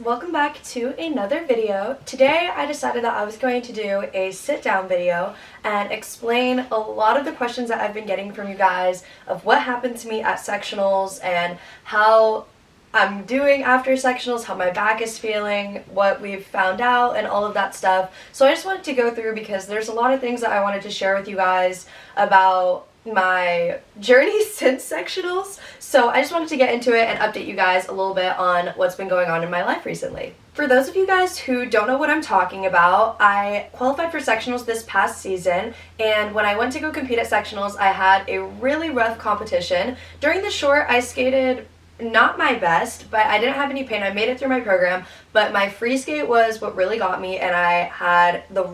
welcome back to another video. Today I decided that I was going to do a sit down video and explain a lot of the questions that I've been getting from you guys of what happened to me at sectionals and how I'm doing after sectionals, how my back is feeling, what we've found out, and all of that stuff. So I just wanted to go through because there's a lot of things that I wanted to share with you guys about my journey since sectionals. So I just wanted to get into it and update you guys a little bit on what's been going on in my life recently. For those of you guys who don't know what I'm talking about, I qualified for sectionals this past season, and when I went to go compete at sectionals, I had a really rough competition. During the short, I skated not my best, but I didn't have any pain. I made it through my program, but my free skate was what really got me, and I had the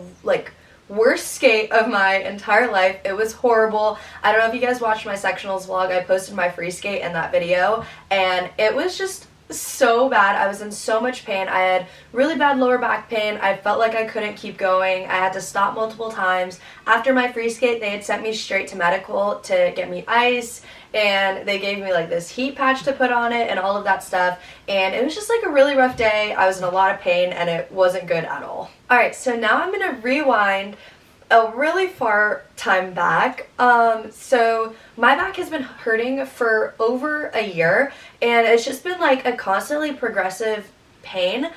worst skate of my entire life. It was horrible. I don't know if you guys watched my sectionals vlog. I posted my free skate in that video, and it was just so bad. I was in so much pain. I had really bad lower back pain. I felt like I couldn't keep going. I had to stop multiple times. After my free skate, they had sent me straight to medical to get me ice, and they gave me like this heat patch to put on it and all of that stuff, and it was just like a really rough day. I was in a lot of pain and it wasn't good at all. Alright, so now I'm gonna rewind a really far time back. So my back has been hurting for over a year, and it's just been like a constantly progressive pain.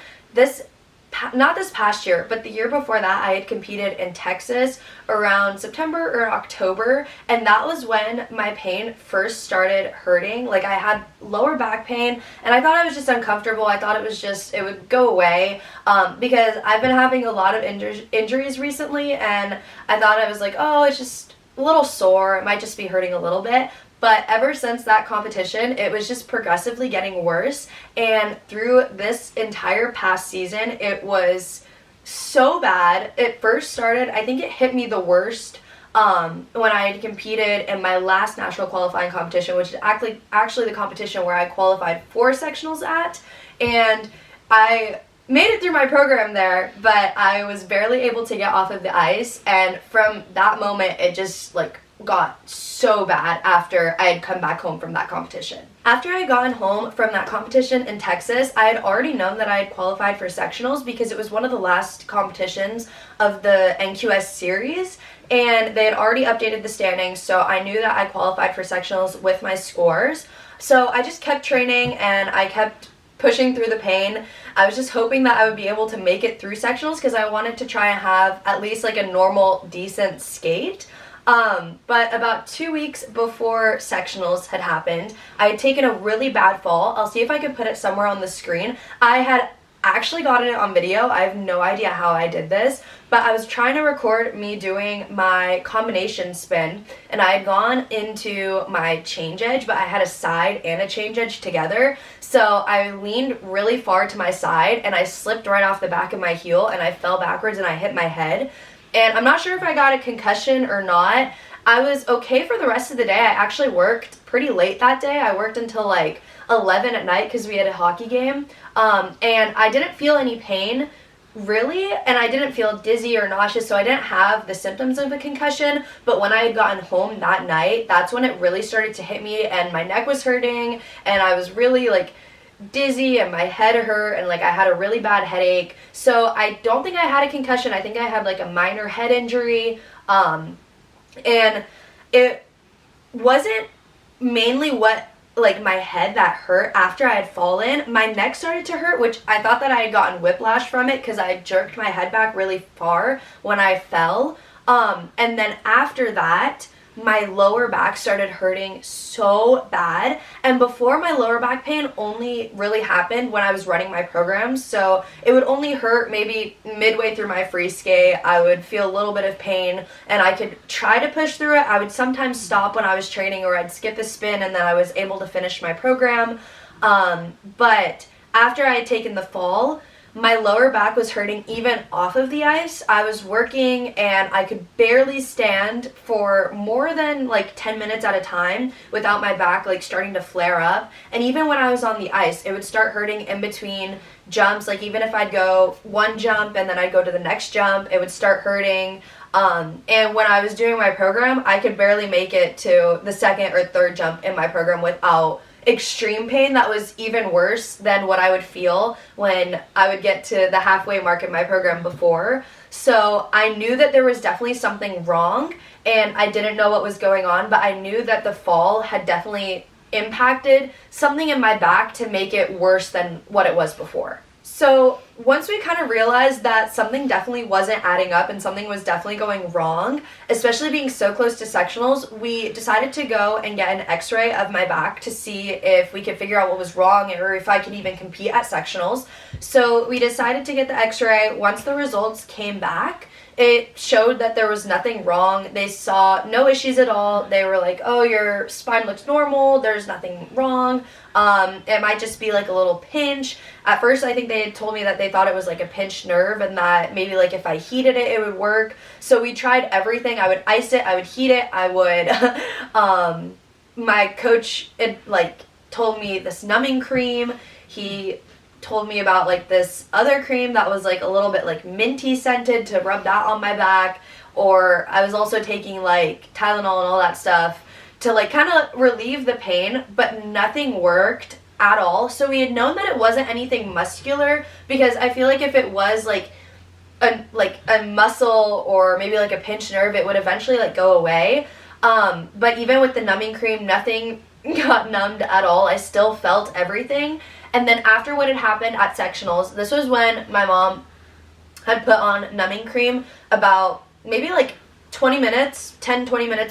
Not this past year, but the year before that, I had competed in Texas around September or October, and that was when my pain first started hurting. Like, I had lower back pain, and I thought I was just uncomfortable. I thought it would go away, because I've been having a lot of injuries recently, and I thought I was like, oh, it's just a little sore. It might just be hurting a little bit. But ever since that competition, it was just progressively getting worse, and through this entire past season, it was so bad. It first started, I think it hit me the worst when I had competed in my last national qualifying competition, which is actually the competition where I qualified for sectionals at, and I made it through my program there, but I was barely able to get off of the ice, and from that moment, it just got so bad after I had come back home from that competition. After I had gotten home from that competition in Texas, I had already known that I had qualified for sectionals because it was one of the last competitions of the NQS series, and they had already updated the standings, so I knew that I qualified for sectionals with my scores. So I just kept training and I kept pushing through the pain. I was just hoping that I would be able to make it through sectionals because I wanted to try and have at least like a normal, decent skate. But about 2 weeks before sectionals had happened, I had taken a really bad fall. I'll see if I can put it somewhere on the screen. I had actually gotten it on video. I have no idea how I did this, but I was trying to record me doing my combination spin, and I had gone into my change edge, but I had a side and a change edge together, so I leaned really far to my side, and I slipped right off the back of my heel, and I fell backwards, and I hit my head. And I'm not sure if I got a concussion or not. I was okay for the rest of the day. I actually worked pretty late that day. I worked until like 11 at night because we had a hockey game. And I didn't feel any pain, really, and I didn't feel dizzy or nauseous, so I didn't have the symptoms of a concussion. But when I had gotten home that night, that's when it really started to hit me, and my neck was hurting, and I was really dizzy, and my head hurt, and I had a really bad headache. So I don't think I had a concussion. I think I had a minor head injury, and it wasn't mainly my head that hurt after I had fallen. My neck started to hurt, which I thought that I had gotten whiplash from it because I jerked my head back really far when I fell, and then after that my lower back started hurting so bad, and before, my lower back pain only really happened when I was running my programs, so it would only hurt maybe midway through my free skate. I would feel a little bit of pain, and I could try to push through it. I would sometimes stop when I was training, or I'd skip a spin, and then I was able to finish my program, but after I had taken the fall, my lower back was hurting even off of the ice. I was working and I could barely stand for more than 10 minutes at a time without my back starting to flare up. And even when I was on the ice, it would start hurting in between jumps. Even if I'd go one jump and then I'd go to the next jump, it would start hurting. And when I was doing my program, I could barely make it to the second or third jump in my program without extreme pain that was even worse than what I would feel when I would get to the halfway mark in my program before. So I knew that there was definitely something wrong, and I didn't know what was going on, but I knew that the fall had definitely impacted something in my back to make it worse than what it was before. So once we kind of realized that something definitely wasn't adding up and something was definitely going wrong, especially being so close to sectionals, we decided to go and get an x-ray of my back to see if we could figure out what was wrong or if I could even compete at sectionals. So we decided to get the x-ray. Once the results came back, it showed that there was nothing wrong. They saw no issues at all. They were like, oh, your spine looks normal. There's nothing wrong. It might just be like a little pinch. At first, I think they had told me that they thought it was like a pinched nerve and that maybe like if I heated it, it would work. So we tried everything. I would ice it. I would heat it. I would, my coach, told me this numbing cream. He told me about like this other cream that was like a little bit like minty scented to rub that on my back, or I was also taking like Tylenol and all that stuff to like kind of relieve the pain, but nothing worked at all. So we had known that it wasn't anything muscular, because I feel like if it was like a muscle or maybe like a pinched nerve, it would eventually like go away. But even with the numbing cream, nothing got numbed at all. I still felt everything. And then after what had happened at sectionals, this was when my mom had put on numbing cream about maybe like 20 minutes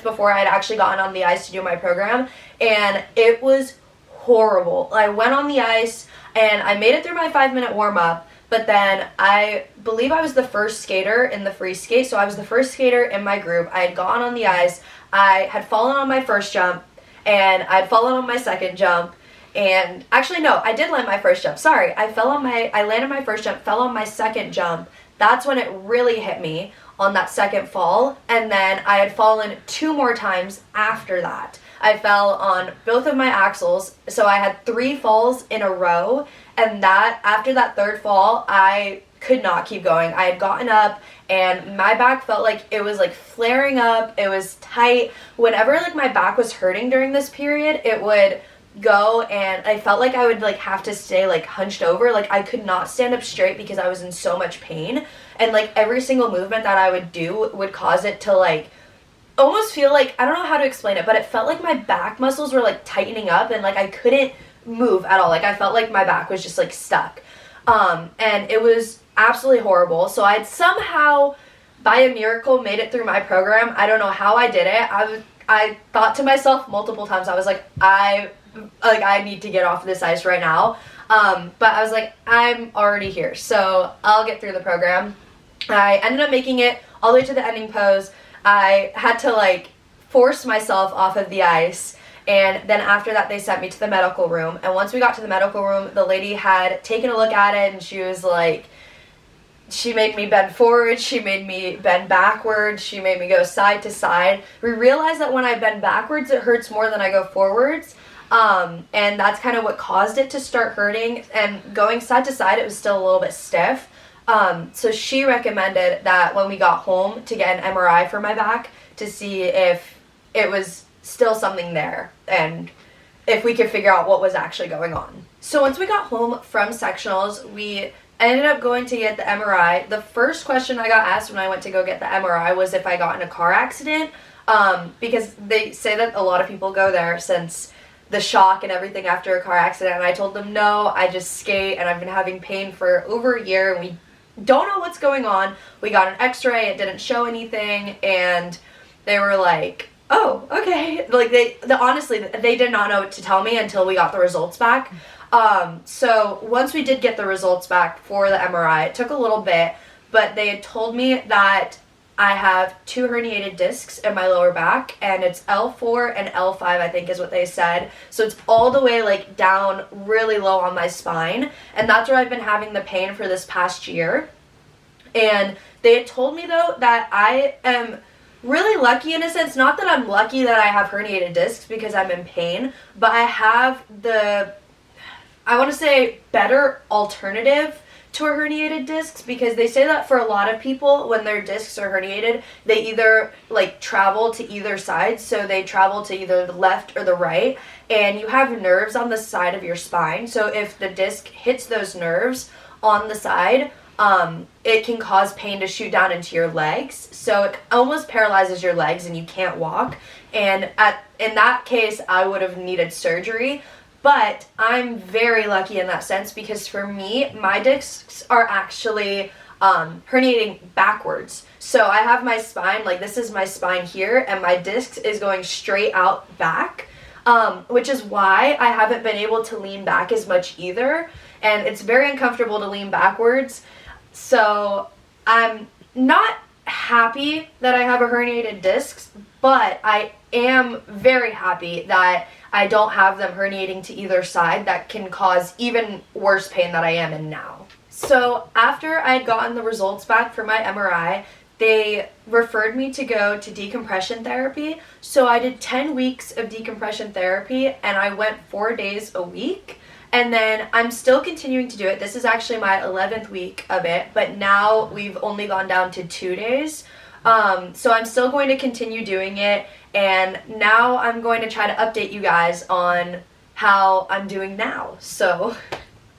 before I had actually gotten on the ice to do my program. And it was horrible. I went on the ice and I made it through my 5-minute warm-up, but then I believe I was the first skater in the free skate. So I was the first skater in my group. I had gone on the ice. I had fallen on my first jump and I'd fallen on my second jump. And actually, no, I did land my first jump. Sorry, I landed my first jump, fell on my second jump. That's when it really hit me, on that second fall. And then I had fallen 2 more times after that. I fell on both of my axles, so I had 3 falls in a row. And after that third fall, I could not keep going. I had gotten up and my back felt like it was like flaring up. It was tight. Whenever like my back was hurting during this period, it would go and I felt like I would like have to stay like hunched over. Like I could not stand up straight because I was in so much pain, and like every single movement that I would do would cause it to like almost feel like, I don't know how to explain it, but it felt like my back muscles were like tightening up and like I couldn't move at all. Like I felt like my back was just like stuck, and it was absolutely horrible. So I'd somehow by a miracle made it through my program. I don't know how I did it. I thought to myself multiple times, I was like, I need to get off this ice right now. But I was like, I'm already here, so I'll get through the program. I ended up making it all the way to the ending pose. I had to like force myself off of the ice, and then after that they sent me to the medical room. And once we got to the medical room, the lady had taken a look at it and she was like, she made me bend forward, she made me bend backwards, she made me go side to side. We realized that when I bend backwards, it hurts more than I go forwards. And that's kind of what caused it to start hurting. And going side to side, it was still a little bit stiff. So she recommended that when we got home to get an MRI for my back to see if it was still something there and if we could figure out what was actually going on. So once we got home from sectionals, we ended up going to get the MRI. The first question I got asked when I went to go get the MRI was if I got in a car accident, because they say that a lot of people go there since the shock and everything after a car accident. And I told them, no, I just skate and I've been having pain for over a year and we don't know what's going on. We got an x-ray, it didn't show anything, and they were like, oh, okay. Like honestly, they did not know what to tell me until we got the results back. So once we did get the results back for the MRI, it took a little bit, but they had told me that I have 2 herniated discs in my lower back, and it's L4 and L5, I think is what they said. So it's all the way like down really low on my spine, and that's where I've been having the pain for this past year. And they had told me though that I am really lucky in a sense, not that I'm lucky that I have herniated discs because I'm in pain, but I have the, I want to say, better alternative to a herniated discs, because they say that for a lot of people, when their discs are herniated, they either like travel to either side, so they travel to either the left or the right, and you have nerves on the side of your spine, so if the disc hits those nerves on the side, it can cause pain to shoot down into your legs, so it almost paralyzes your legs and you can't walk. And in that case, I would have needed surgery. But I'm very lucky in that sense, because for me, my discs are actually herniating backwards. So I have my spine, like this is my spine here, and my discs is going straight out back, which is why I haven't been able to lean back as much either. And it's very uncomfortable to lean backwards. So I'm not happy that I have a herniated disc, but I am very happy that I don't have them herniating to either side. That can cause even worse pain that I am in now. So after I had gotten the results back for my MRI, they referred me to go to decompression therapy. So I did 10 weeks of decompression therapy, and I went 4 days a week. And then I'm still continuing to do it. This is actually my 11th week of it, but now we've only gone down to 2 days. So I'm still going to continue doing it, and now I'm going to try to update you guys on how I'm doing now. So,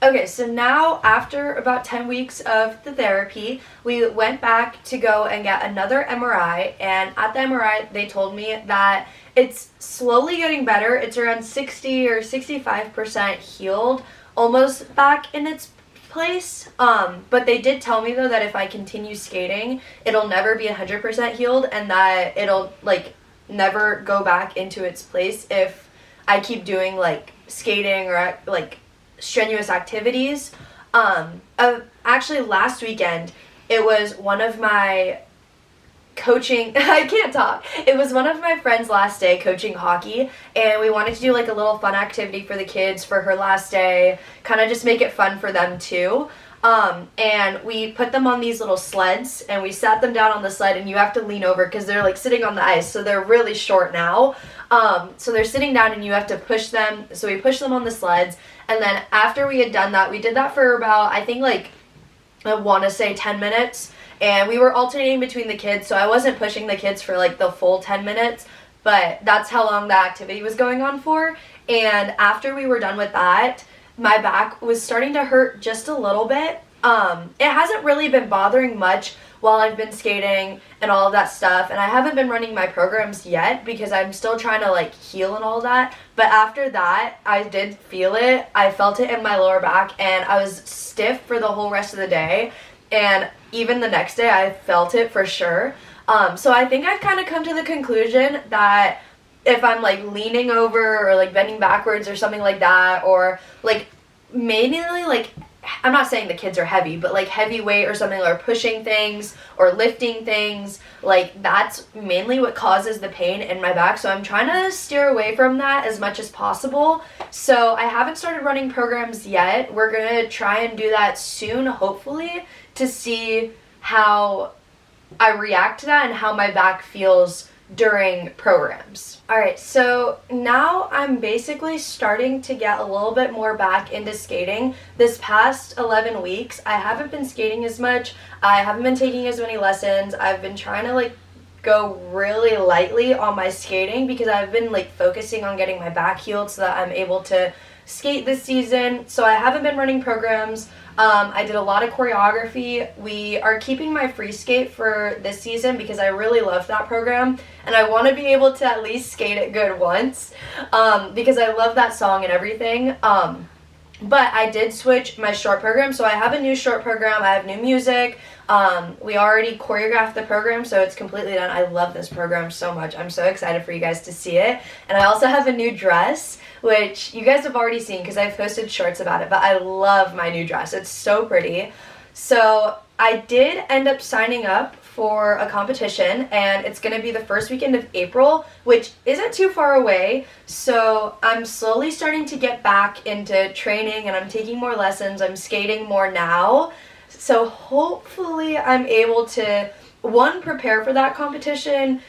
okay, so now after about 10 weeks of the therapy, we went back to go and get another MRI, and at the MRI they told me that it's slowly getting better. It's around 60 or 65% healed, almost back in its place. But they did tell me though that if I continue skating, it'll never be 100% healed, and that it'll like never go back into its place if I keep doing like skating or like strenuous activities. Actually last weekend, it was one of my coaching I can't talk. It was one of my friend's last day coaching hockey, and we wanted to do like a little fun activity for the kids for her last day, kind of just make it fun for them too. And we put them on these little sleds, and we sat them down on the sled, and you have to lean over because they're like sitting on the ice, so they're really short now. So they're sitting down and you have to push them. So we pushed them on the sleds, and then after we had done that, we did that for about, I think like, I want to say 10 minutes. And we were alternating between the kids, so I wasn't pushing the kids for like the full 10 minutes, but that's how long the activity was going on for. And after we were done with that, my back was starting to hurt just a little bit. It hasn't really been bothering much while I've been skating and all of that stuff, and I haven't been running my programs yet because I'm still trying to like heal and all that. But after that, I did feel it. I felt it in my lower back, and I was stiff for the whole rest of the day. And even the next day, I felt it for sure. So I think I've kind of come to the conclusion that if I'm like leaning over or like bending backwards or something like that, or like mainly like, I'm not saying the kids are heavy, but like heavy weight or something, or pushing things or lifting things, like that's mainly what causes the pain in my back. So I'm trying to steer away from that as much as possible. So I haven't started running programs yet. We're gonna try and do that soon, hopefully, to see how I react to that and how my back feels during programs. Alright, so now I'm basically starting to get a little bit more back into skating. This past 11 weeks, I haven't been skating as much. I haven't been taking as many lessons. I've been trying to like go really lightly on my skating because I've been like focusing on getting my back healed so that I'm able to skate this season. So I haven't been running programs. I did a lot of choreography. We are keeping my free skate for this season because I really love that program, and I want to be able to at least skate it good once, because I love that song and everything. But I did switch my short program, so I have a new short program. I have new music. We already choreographed the program, so it's completely done. I love this program so much. I'm so excited for you guys to see it. And I also have a new dress, which you guys have already seen because I've posted shorts about it, but I love my new dress. It's so pretty. So I did end up signing up for a competition, and it's going to be the first weekend of April, which isn't too far away. So I'm slowly starting to get back into training, and I'm taking more lessons. I'm skating more now. So hopefully I'm able to, one, prepare for that competition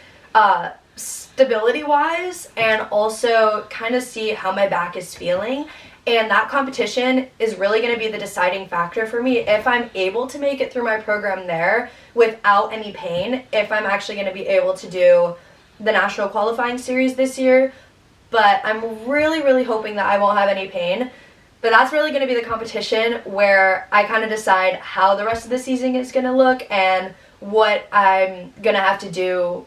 stability-wise, and also kind of see how my back is feeling. And that competition is really going to be the deciding factor for me if I'm able to make it through my program there without any pain, if I'm actually going to be able to do the national qualifying series this year. But I'm really, really hoping that I won't have any pain. But that's really going to be the competition where I kind of decide how the rest of the season is going to look and what I'm going to have to do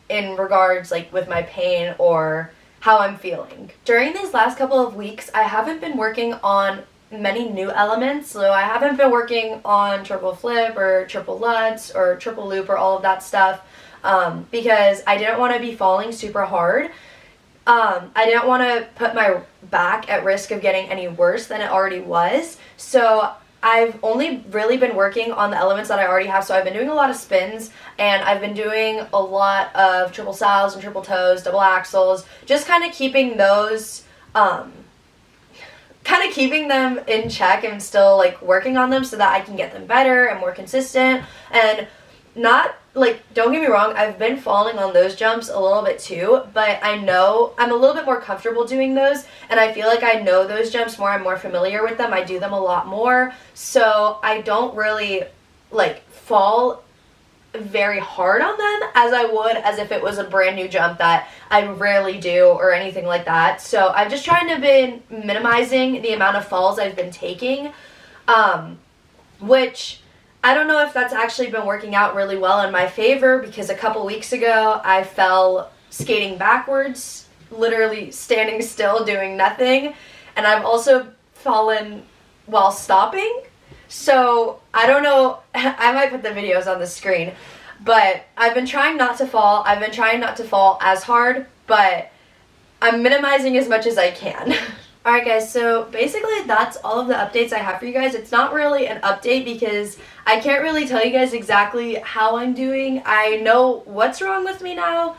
in regards like with my pain or how I'm feeling. During these last couple of weeks, I haven't been working on many new elements, so I haven't been working on triple flip or triple lutz or triple loop or all of that stuff because I didn't want to be falling super hard. I didn't want to put my back at risk of getting any worse than it already was, so I've only really been working on the elements that I already have. So I've been doing a lot of spins, and I've been doing a lot of triple salves and triple toes, double axles, just kind of keeping those, keeping them in check and still like working on them so that I can get them better and more consistent. And not like, don't get me wrong, I've been falling on those jumps a little bit too, but I know I'm a little bit more comfortable doing those, and I feel like I know those jumps more, I'm more familiar with them, I do them a lot more, so I don't really like fall very hard on them as I would as if it was a brand new jump that I rarely do or anything like that. So I've just trying to been minimizing the amount of falls I've been taking, which I don't know if that's actually been working out really well in my favor, because a couple weeks ago I fell skating backwards, literally standing still doing nothing, and I've also fallen while stopping. So I don't know, I might put the videos on the screen, but I've been trying not to fall. I've been trying not to fall as hard, but I'm minimizing as much as I can. Alright guys, so basically that's all of the updates I have for you guys. It's not really an update because I can't really tell you guys exactly how I'm doing. I know what's wrong with me now,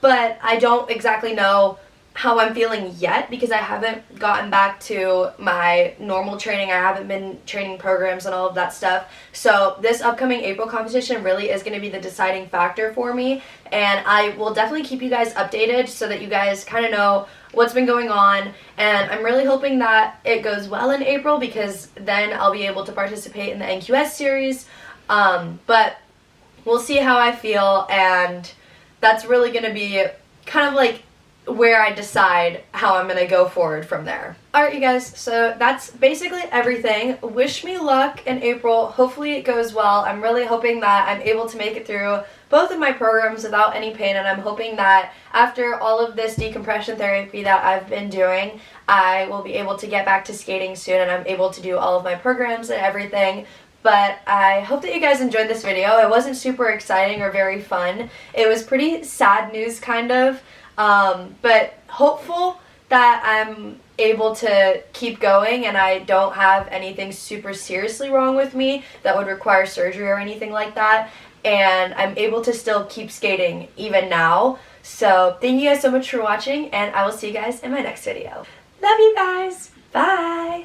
but I don't exactly know how I'm feeling yet because I haven't gotten back to my normal training. I haven't been training programs and all of that stuff. So this upcoming April competition really is going to be the deciding factor for me, and I will definitely keep you guys updated so that you guys kind of know what's been going on, and I'm really hoping that it goes well in April because then I'll be able to participate in the NQS series, but we'll see how I feel, and that's really going to be kind of like where I decide how I'm going to go forward from there. Alright you guys, so that's basically everything. Wish me luck in April. Hopefully it goes well. I'm really hoping that I'm able to make it through both of my programs without any pain, and I'm hoping that after all of this decompression therapy that I've been doing, I will be able to get back to skating soon and I'm able to do all of my programs and everything. But I hope that you guys enjoyed this video. It wasn't super exciting or very fun. It was pretty sad news kind of, but hopeful that I'm able to keep going and I don't have anything super seriously wrong with me that would require surgery or anything like that, and I'm able to still keep skating even now. So thank you guys so much for watching, and I will see you guys in my next video. Love you guys. Bye.